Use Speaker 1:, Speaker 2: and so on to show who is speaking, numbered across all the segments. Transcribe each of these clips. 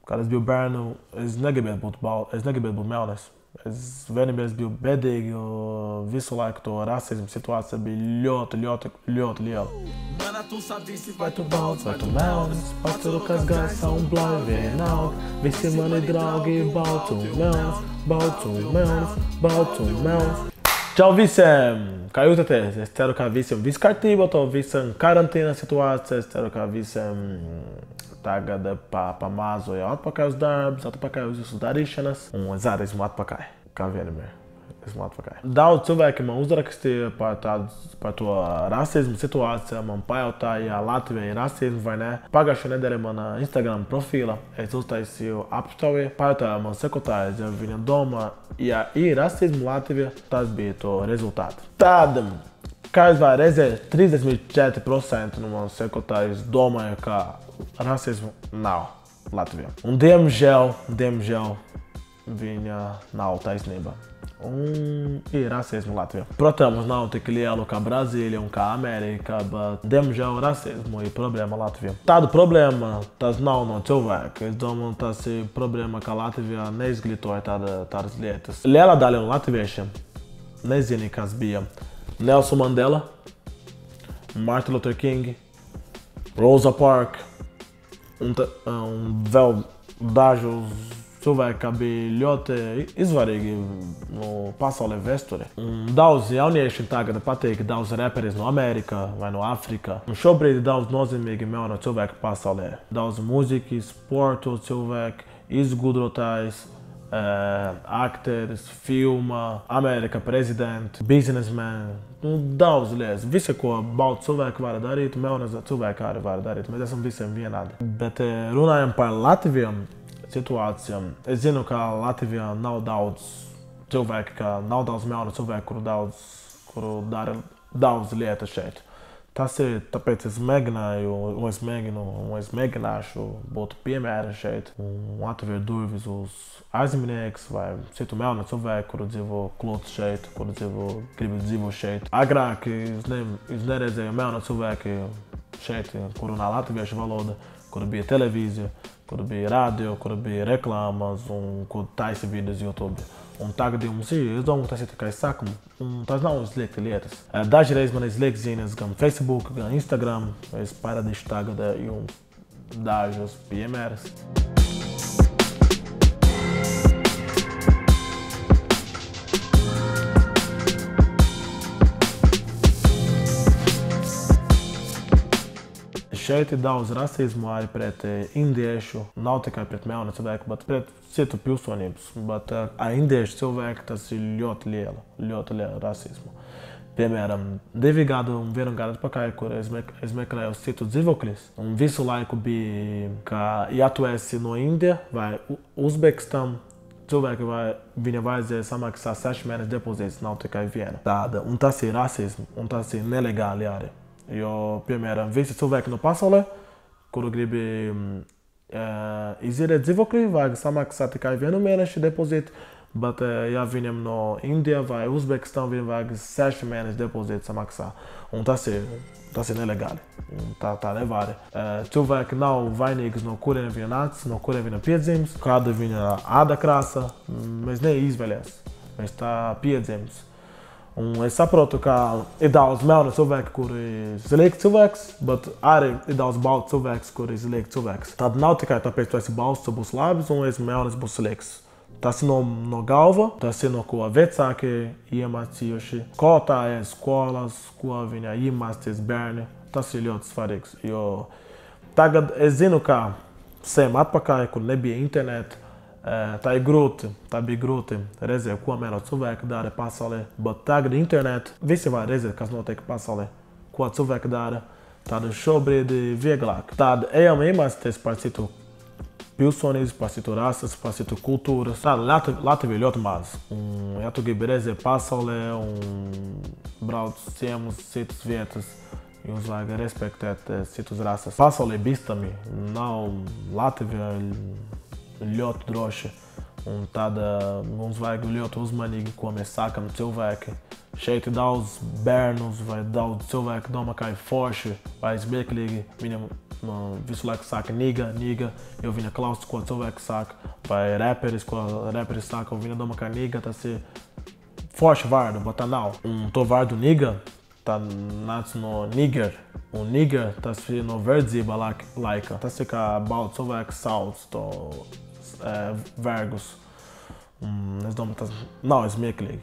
Speaker 1: Kad es biju bērnu, es negribētu būt melnis. Es vienībā biju bēdīgi, jo visu laiku to rasismu situācija bija ļoti liela. Vai tu balts, vai tu melnis, pacelu, kas gaisa un blaivi vienalga. Visi mani draugi ir balts un melnis, balts un melnis, balts un melnis. Čau visiem! Kā jūtaties? Es ceru, ka visiem viss kārtībā, to visam karantīnas situācija. Es ceru, ka visiem tagad pa mazu jau atpakaļ uz darbs, atpakaļ uz jūsu darīšanas. Un es arī esmu atpakaļ, kā vienmēr. Esmu atpakaļ. Daudz cilvēki man uzrakstīja par to rasismu situāciju. Man pajautāja, Latvijā ir rasisms vai ne. Pagājušajā nedēļā manā Instagram profīlā es uztaisīju aptauju. Pajautāju man sekotāji, ja viņa domā, ja ir rasisms Latvijā, tas bija to rezultāti. Tad, kā es varu redzēt, 34% no manas sekotājus domāja, ka rasismu nav Latvijā. Un diemžēl, viņa nav taisnība. Un ir rasismu Latvijā. Protams, nav tik lielu kā Brazīlija un kā Amerika, bet diemžēl rasismu ir problēma Latvijā. Tāda problēma tas nav no cilvēka. Es domāju, tas ir problēma, ka Latvijā neizglītoja tādas lietas. Liela daļa no latviešiem nezina, kas bija Nelson Mandela, Martin Luther King, Rosa Parks un vēl dažus cilvēki, kas bija ļoti izvarīgi no pasaules vēsturē. Daudz jaunieši tagad patīk, daudz reperi no Amerikas vai no Afrikas. Un šobrīd ir daudz nozīmīgi melno cilvēku pasaulē. Daudz mūziķi, sportu cilvēki, izgudrotājs, aktieris, filma, Amerikas prezidents, biznesmeni. Daudz lietas. Visi, ko balti cilvēki var darīt, melni cilvēki arī var darīt. Mēs esam visiem vienādi. Bet runājam par Latviju situācijām. Es zinu, ka Latvijā nav daudz cilvēku, ka nav daudz melnu cilvēku, kuru dara daudz lietas šeit. Tas ir, tāpēc es mēģināšu būt piemēram šeit un atvērt durvis uz aizminieks vai citu melnu cilvēku, kuru dzīvo klūts šeit, kuru grib dzīvot šeit. Agrāk es neredzēju melnu cilvēku šeit, kuru runā latviešu valoda, kuru bija televīzija, kur bija radio, kur bija reklāmas un kur taisa videos YouTube. Un tagad jums ir, es domāju, tas ir tikai sākums. Tas nav izliekti lietas. Dažreiz man izliek ziņas gan Facebook, gan Instagram. Es parādīšu tagad jums dažus piemērus. Šeit ir daudz rasismu arī pret indiešu. Nav tikai pret melnu cilvēku, bet pret citu pilsonības. Bet ar indiešu cilvēku tas ir ļoti liela rasismu. Piemēram, 2 gadu un 1 gadu atpakaļ, kur es meklēju citu dzīvokļus. Un visu laiku bija, ka ja tu esi no Indijas vai Uzbekistāna, cilvēki viņa vajadzēja samaksāt 6 mēnešu depozītus, nav tikai viena. Un tas ir rasismu, un tas ir nelegāli arī. Jo, piemēram, visi cilvēki no pasaulē, kuru grib izīrēt dzīvokli, vajag samaksāt tikai 1 mēnešu depozītu, bet ja viņam no Indijas vai Uzbekistāna, viņam vajag 6 mēnešu depozītu samaksā. Un tas ir nelegāli. Tā nevar. Cilvēki nav vainīgi, no kuriem viņa nāca, no kuriem viņa piedzimis, kāda viņa āda krāsa. Mēs neizvēlēs. Mēs tā piedzimis. Un es saprotu, ka ir daudz melnu cilvēku, kuri ir zilīgs cilvēks, bet arī ir daudz baltu cilvēks, kuri ir zilīgs cilvēks. Tad nav tikai tāpēc, ka tu esi balts, tu būs labs, un es melnis būs zilīgs. Tas ir no galva, tas ir no ko vecāki iemācījuši. Skolotāji, skolas, ko viņa iemācīs bērni. Tas ir ļoti svarīgs, jo tagad es zinu, ka sen atpakaļ, kur nebija interneta, tā bija grūti redzēt, ko melno cilvēki dara pasaulē, bet tagad internetā visi var redzēt, kas notiek pasaulē, ko cilvēki dara. Tad šobrīd ir vieglāk. Tad ejam iemācīties par citu pilsonības, par citu rases, par citu kultūras. Latvija ļoti maz. Un, ja tu gribi redzēt pasaulē un brauc ciemus citas vietas, jums vajag respektēt citus rases. Pasaulē bīstami nav Latvija ļoti droši. Un tad mums vajag ļoti uzmanīgi, ko mēs sākam cilvēki. Šeit ir daudz bērnus vai daudz cilvēku domā, ka ir forši vai smieklīgi. visu laiku saka niga, jo viņa klausa, ko cilvēki saka, vai reperis, ko reperis saka, un viņa domā, ka niga tas ir forši vārdu, bet tā nav. Un to vārdu niga, tā nāc no niger, un niger tas ir no verdzība laika. Tas ir kā balts cilvēks sauc to vergus. Es domāju, tas nav smieklīgi.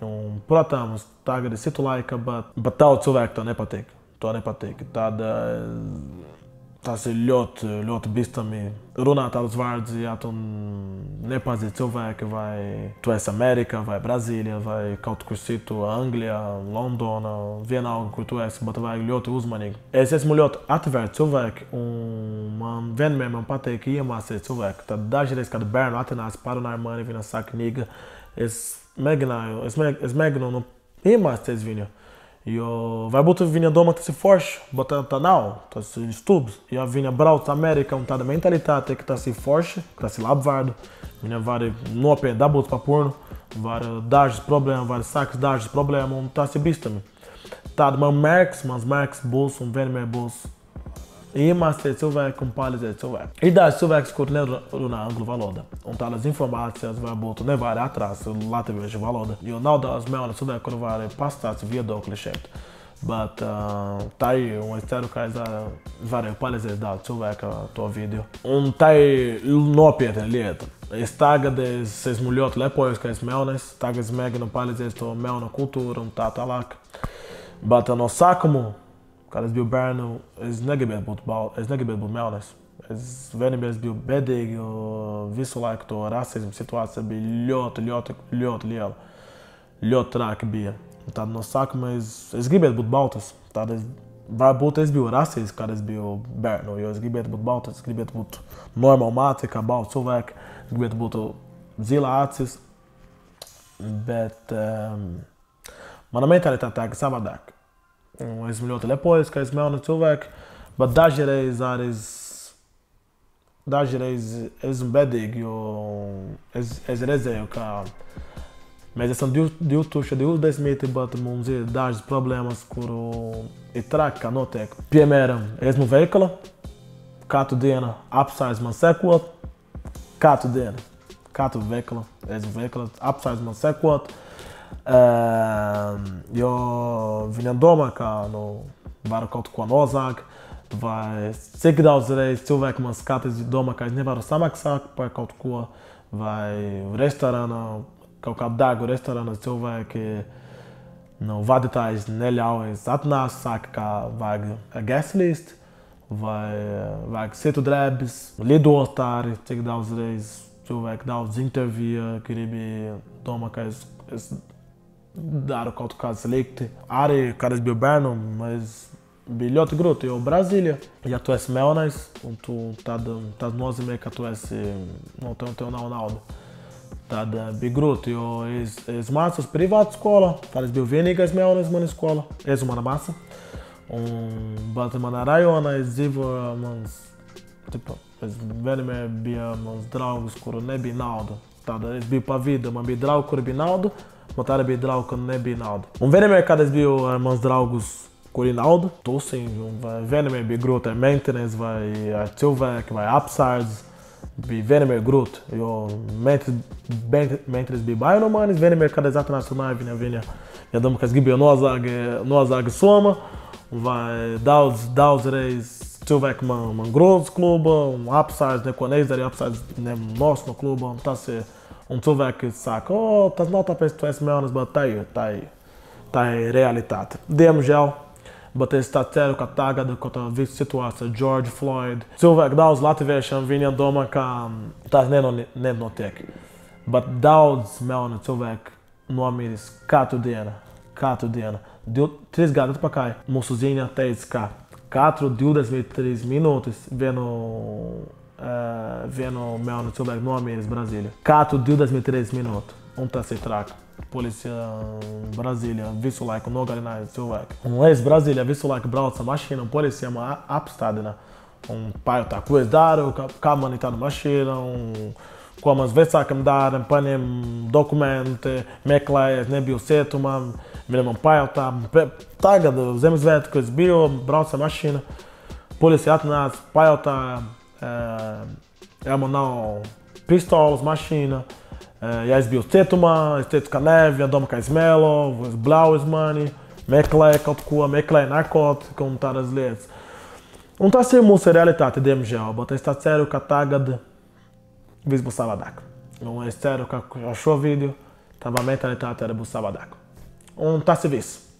Speaker 1: Un, protams, tagad ir citu laika, bet daudz cilvēku to nepatīk. Tas ir ļoti bīstami runāt tādus vārdus, ja tu nepazīsti cilvēki, vai tu esi Amerikā, vai Brazīlijā, vai kaut kur citu, Anglijā, Londonā, vienalga, kur tu esi, bet vajag ļoti uzmanīgi. Es esmu ļoti atvērts cilvēki, un man vienmēr patīk iemācīt cilvēku. Tad dažreiz, kad bērnu atnāc parunāja mani, viņa saka niga, es mēģinu iemācīties viņu. Jo varbūt viņa domā, tas ir forši, bet tā nav, tas ir stulbs. Ja viņa brauc Amerikā un tāda mentalitāte, ka tas ir forši, tas ir labvārdu, viņa var nopietni dabūt pa purnu, var dažas problēmas, var sākt dažas problēmas, un tas ir bīstami. Tāda mans mērķis būs un vienmēr būs iemācīt cilvēku un palīdzēt cilvēku. Ir daži cilvēki, kuri nerunā angļu valoda, un tādas informācijas varbūt nevar atrast latviešu valoda, jo nav daudz melnu cilvēku, kuri var pastāstīt viedokli šeit. Bet tā ir, un es ceru, ka es varēju palīdzēt daudz cilvēku to video. Un tā ir nopietna lieta. Es esmu ļoti lepojis, ka esmu melnis, tagad es mēģinu palīdzēt to melnu kultūru un tā tālāk. Bet no sākuma, kad es biju bērnu, es negribētu būt melnis. Es vienmēr biju bēdīgi, jo visu laiku to rasismu situācija bija ļoti liela. Ļoti traki bija. Tad no sākuma es gribētu būt baltas. Varbūt es biju rasists, kad es biju bērnu, jo es gribētu būt baltas, es gribētu būt normāli māci, kā balts cilvēki, es gribētu būt zila acis. Bet mana mentalitāte ir savādāk. Esmu ļoti lepojis, ka esmu melni cilvēki, bet dažreiz esmu bēdīgi, jo es redzēju, ka mēs esam 2020, bet mums ir dažas problēmas, kuru ir traki, kā notiek. Piemēram, esmu veikala, katru dienu apstājas man sekot, katru veikala, esmu veikala, apstājas man sekot. Jo viņam domā, ka varu kaut ko nozagt, vai cik daudz reiz cilvēki man skatās, domā, ka es nevaru samaksāt par kaut ko, vai restorānā, kaut kādu dārgu restorānu cilvēki, vadītājs neļauj atnākt, saka, ka vajag gaslīst, vai vajag citu drēbes, lidostā arī cik daudz reiz cilvēki daudz interviju, gribi domā, ka es daru kaut kādu slikti. Arī, kad es biju bērnu, bija ļoti grūti, jo Brazīlija, ja tu esi melnais, tad nozīmē, ka tu esi, tev nav nauda. Tad bija grūti, jo es mācos privātu skolā, tad es biju vienīgais melnais manā skolā, es un mana māsa. Bet manā rajonā es dzīvoju, es vienmēr bija mans draugus, kuru nebija nauda. Tad es biju pa vidu, man bija draugi, kuri bija nauda, bet arī bija draugi, kur nebija nauda. Un vienmēr, kad es biju ar mans draugus, kuri ir nauda, tusiņi, vienmēr bija grūti ar maintenance, vai ar cilvēki, vai apsardzes. Bija vienmēr grūti, jo maintenance bija bail no manis. Vienmēr, kad es atnācu māju, viņa domā, ka es gribēju nozāga soma, vai daudz reiz cilvēki man groza kluba, un apsardz neko neizdarīja, apsardz nos no kluba, un tas ir. Un cilvēki saka, tas nav tāpēc, tu esi melnis, bet tā ir realitāte. Diemžēl, bet es tā ceru, ka tagad, kad visu situācija George Floyd, cilvēki daudz latviešiem, viņiem domā, ka tas nenotiek. Bet daudz melni cilvēki nomiris katru dienu. 3 gadu atpakaļ mūsu ziņā teica, ka katru 23 minūtes vienu melnu cilvēku nomiris Brazīlijā. Katru 23 minūtes. Un tas ir traki. Policija Brazīlijā visu laiku nogalināja cilvēku. Un es Brazīlijā visu laiku braucu ar mašīnu, un policija man apstādina. Un pajautā, ko es daru, kā man ir tāda mašīna, un ko mans vecākam dara, paņem dokumenti, meklēju, es nebiju cietumā. Viņa man pajautā, tagad Zemesvētku, kad es biju, braucu ar mašīnu. policija atnāca, pajautāja, ja man nav pistoles, mašīna. Ja es biju cietumā, es teicu, ka nē, viņa domā, ka es mēlo, es bļauju uz mani, meklēju kaut ko, meklēju narkotiku un tādas lietas. Un tas ir mūsu realitāte, diemžēl, bet es tā ceru, ka tagad viss būs savādāk. Un es ceru, ka ar šo video tava mentalitāte arī būs savādāk. Un tas ir viss.